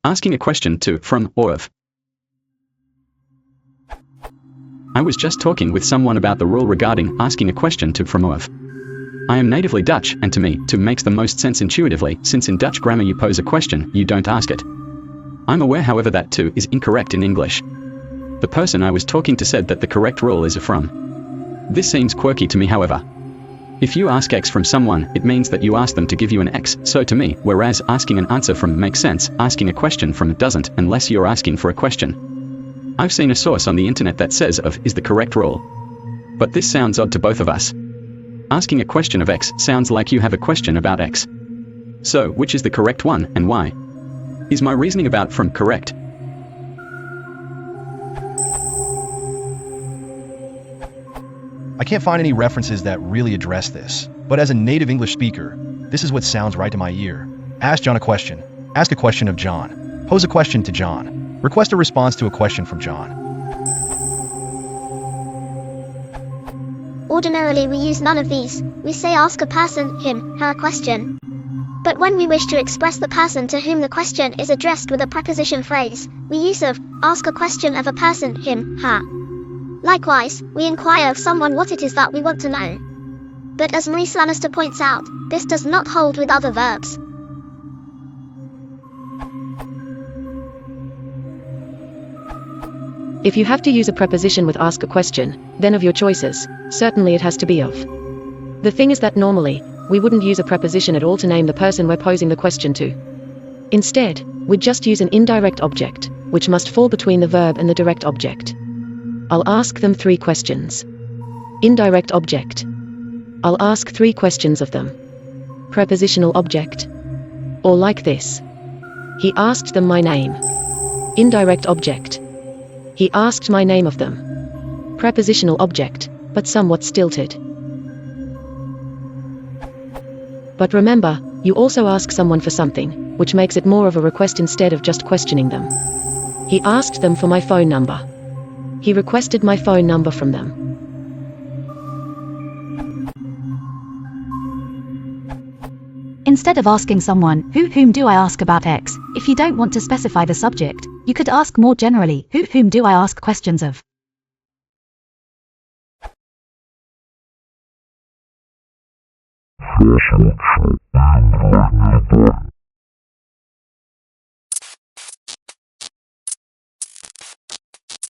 Asking a question to, from, or of. I was just talking with someone about the rule regarding asking a question to, from, or of. I am natively Dutch, and to me, to makes the most sense intuitively, since in Dutch grammar you pose a question, you don't ask it. I'm aware, however, that to is incorrect in English. The person I was talking to said that the correct rule is a from. This seems quirky to me, however. If you ask X from someone, it means that you ask them to give you an X, so to me, whereas asking an answer from makes sense, asking a question from doesn't, unless you're asking for a question. I've seen a source on the internet that says of is the correct rule. But this sounds odd to both of us. Asking a question of X sounds like you have a question about X. So, which is the correct one, and why? Is my reasoning about from correct? I can't find any references that really address this, but as a native English speaker, this is what sounds right to my ear. Ask John a question. Ask a question of John. Pose a question to John. Request a response to a question from John. Ordinarily we use none of these. We say ask a person, him, her a question. But when we wish to express the person to whom the question is addressed with a preposition phrase, we use of, ask a question of a person, him, her. Likewise, we inquire of someone what it is that we want to know. But as Maurice Lannister points out, this does not hold with other verbs. If you have to use a preposition with ask a question, then of your choices, certainly it has to be of. The thing is that normally, we wouldn't use a preposition at all to name the person we're posing the question to. Instead, we'd just use an indirect object, which must fall between the verb and the direct object. I'll ask them 3 questions. Indirect object. I'll ask 3 questions of them. Prepositional object. Or like this. He asked them my name. Indirect object. He asked my name of them. Prepositional object, but somewhat stilted. But remember, you also ask someone for something, which makes it more of a request instead of just questioning them. He asked them for my phone number. He requested my phone number from them. Instead of asking someone, whom do I ask about X, if you don't want to specify the subject, you could ask more generally, whom do I ask questions of? Слышал, что там